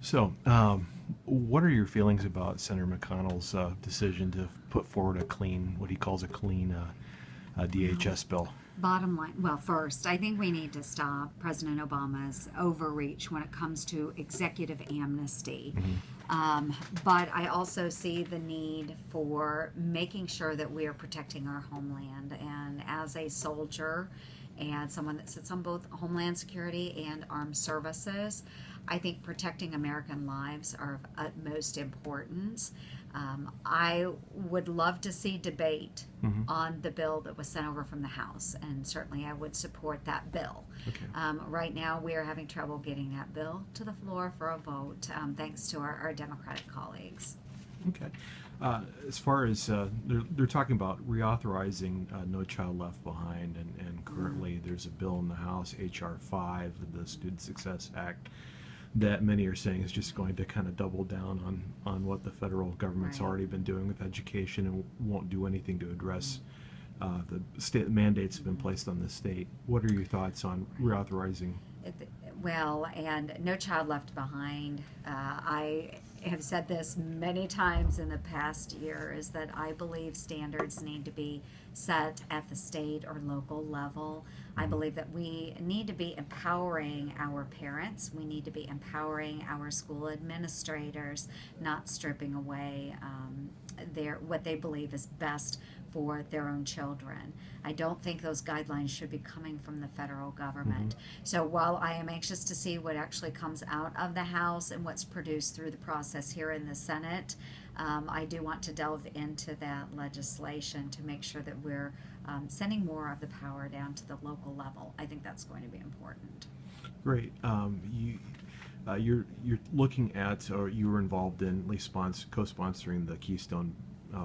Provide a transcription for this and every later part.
So, what are your feelings about Senator McConnell's decision to put forward a clean, what he calls a clean Well, DHS bill? bottom line, well, first, I think we need to stop President Obama's overreach when it comes to executive amnesty. Hmm. But I also see the need for making sure that we are protecting our homeland. And as a soldier and someone that sits on both Homeland Security and Armed Services, I think protecting American lives are of utmost importance. I would love to see debate Hmm. on the bill that was sent over from the House, and certainly I would support that bill. Okay. Right now, we are having trouble getting that bill to the floor for a vote, thanks to our Democratic colleagues. Okay. As far as they're talking about reauthorizing No Child Left Behind, and currently there's a bill in the House, H.R. 5, the Student Success Act, that many are saying is just going to kind of double down on what the federal government's Right. already been doing with education and won't do anything to address the state mandates have been placed on the state. What are your thoughts on reauthorizing? It, well, and No Child Left Behind. I have said this many times in the past year is that I believe standards need to be set at the state or local level. I Mhm. believe that we need to be empowering our parents. We need to be empowering our school administrators, not stripping away what they believe is best for their own children. I don't think those guidelines should be coming from the federal government. So while I am anxious to see what actually comes out of the House and what's produced through the process here in the Senate, I do want to delve into that legislation to make sure that we're sending more of the power down to the local level. I think that's going to be important. Great. You're looking at, or you were involved in at least co-sponsoring the Keystone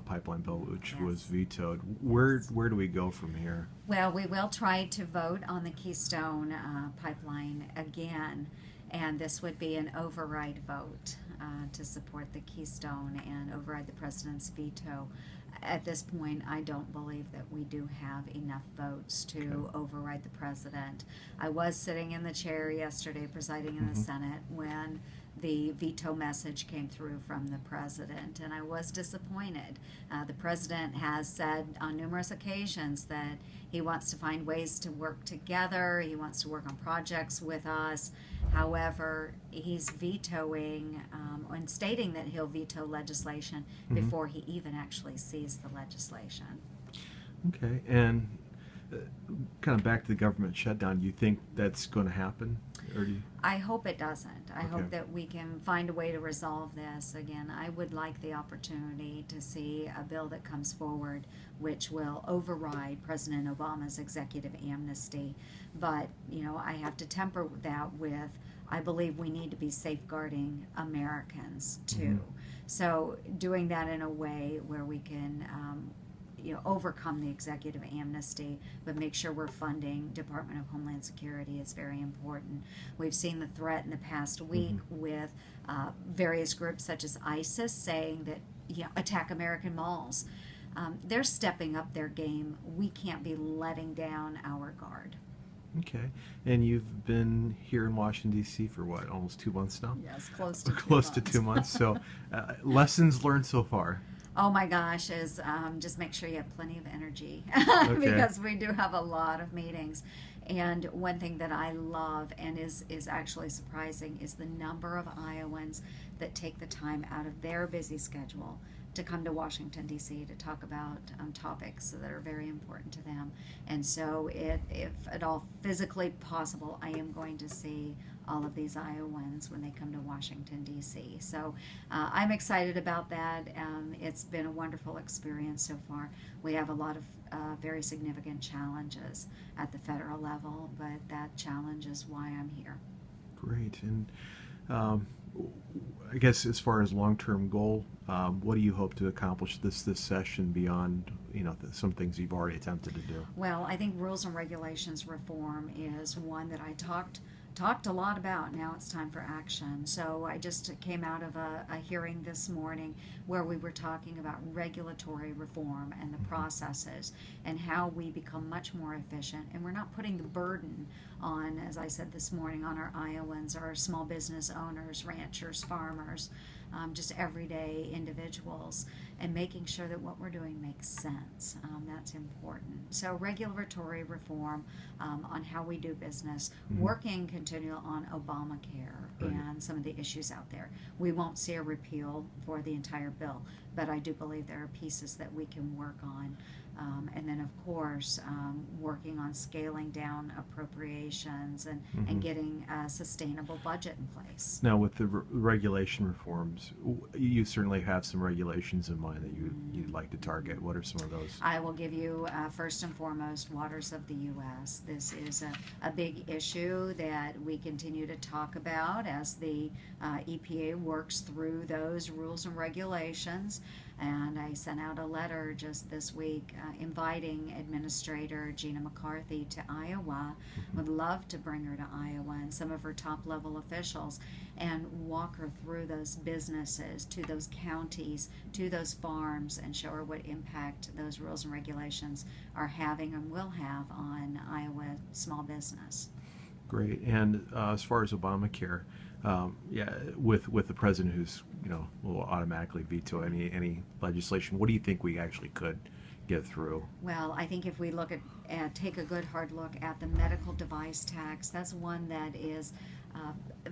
pipeline bill, which was Yes. vetoed. Yes. Where do we go from here? Well, we will try to vote on the Keystone pipeline again, and this would be an override vote to support the Keystone and override the president's veto. At this point, I don't believe that we do have enough votes to Okay. override the president. I was sitting in the chair yesterday, presiding in the Mhm. Senate, when the veto message came through from the president, and I was disappointed. The president has said on numerous occasions that he wants to find ways to work together, he wants to work on projects with us. However, he's vetoing and stating that he'll veto legislation Mhm. before he even actually sees the legislation. Okay, and uh, kind of back to the government shutdown. Do you think that's going to happen, or do you? I hope it doesn't. I Okay. hope that we can find a way to resolve this. Again, I would like the opportunity to see a bill that comes forward which will override President Obama's executive amnesty. But, I have to temper that with I believe we need to be safeguarding Americans too. Mhm. So, doing that in a way where we can overcome the executive amnesty, but make sure we're funding Department of Homeland Security is very important. We've seen the threat in the past week with various groups such as ISIS saying that attack American malls. They're stepping up their game. We can't be letting down our guard. Okay, and you've been here in Washington D.C. for what, almost 2 months now? Yes, close to Close to 2 months. So, lessons learned so far. Oh my gosh, is just make sure you have plenty of energy Okay. because we do have a lot of meetings. And one thing that I love and is actually surprising is the number of Iowans that take the time out of their busy schedule to come to Washington, D.C. to talk about topics that are very important to them. And so, if at all physically possible, I am going to see all of these Iowans when they come to Washington, D.C. So I'm excited about that. It's been a wonderful experience so far. We have a lot of very significant challenges at the federal level, but that challenge is why I'm here. Great. And um, I guess as far as long-term goal, what do you hope to accomplish this session beyond some things you've already attempted to do? Well, I think rules and regulations reform is one that I talked talked a lot about. Now it's time for action. So I just came out of a hearing this morning where we were talking about regulatory reform and the processes and how we become much more efficient. And we're not putting the burden on, as I said this morning, on our Iowans, our small business owners, ranchers, farmers, just everyday individuals, and making sure that what we're doing makes sense. That's important. So regulatory reform on how we do business, working continually on Obamacare and some of the issues out there. We won't see a repeal for the entire bill, but I do believe there are pieces that we can work on. And then, of course, working on scaling down appropriations and getting a sustainable budget in place. Now, with the regulation reforms, you certainly have some regulations in mind that you'd like to target. What are some of those? I will give you, first and foremost, waters of the U.S. This is a big issue that we continue to talk about as the EPA works through those rules and regulations. And I sent out a letter just this week inviting Administrator Gina McCarthy to Iowa. Would love to bring her to Iowa and some of her top level officials and walk her through those businesses, to those counties, to those farms, and show her what impact those rules and regulations are having and will have on Iowa small business. Great. And as far as Obamacare, with the president who's will automatically veto any legislation, what do you think we actually could get through? Well, I think if we look at take a good hard look at the medical device tax, that's one that is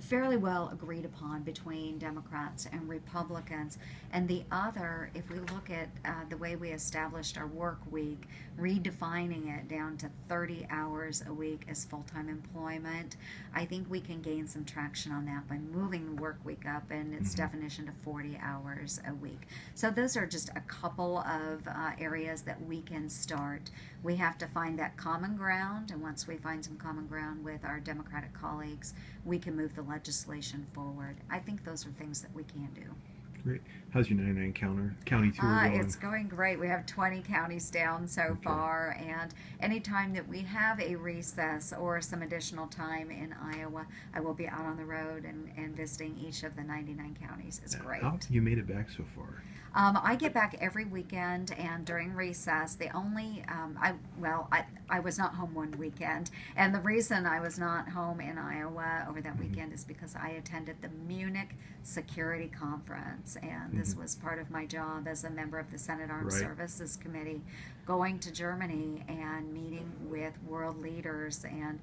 fairly well agreed upon between Democrats and Republicans. And the other, if we look at the way we established our work week, redefining it down to 30 hours a week as full-time employment, I think we can gain some traction on that by moving the work week up and its definition to 40 hours a week. So those are just a couple of areas that we can start. We have to find that common ground, and once we find some common ground with our Democratic colleagues, we can move the legislation forward. I think those are things that we can do. Great. How's your 99 county tour going? It's going great. We have 20 counties down so far, and anytime that we have a recess or some additional time in Iowa, I will be out on the road and visiting each of the 99 counties. It's great. How have you made it back so far? I get back every weekend, and during recess, the only I was not home one weekend, and the reason I was not home in Iowa over that weekend is because I attended the Munich Security Conference, and this was part of my job as a member of the Senate Armed Services Committee, going to Germany and meeting with world leaders and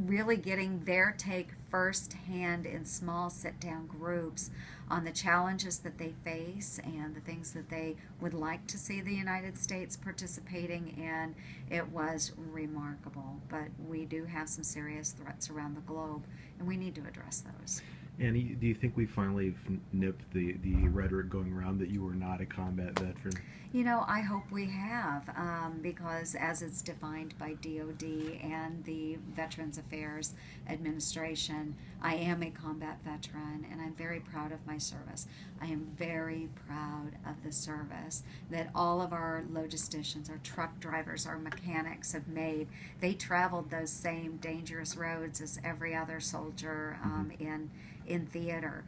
really getting their take firsthand in small sit-down groups on the challenges that they face and the things that they would like to see the United States participating in. It was remarkable, but we do have some serious threats around the globe, and we need to address those. And do you think we finally nipped the rhetoric going around that you were not a combat veteran? I hope we have, because as it's defined by DOD and the Veterans Affairs Administration, I am a combat veteran, and I'm very proud of my service. I am very proud of the service that all of our logisticians, our truck drivers, our mechanics have made. They traveled those same dangerous roads as every other soldier in theater.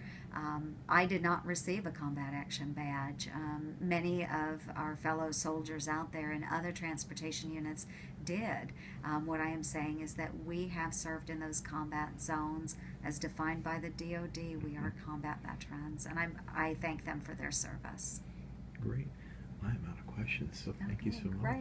I did not receive a combat action badge. Many of our fellow soldiers out there in other transportation units did. What I am saying is that we have served in those combat zones as defined by the DOD. We are combat veterans, and I thank them for their service. Great. I'm out of questions, so thank you so much. Great.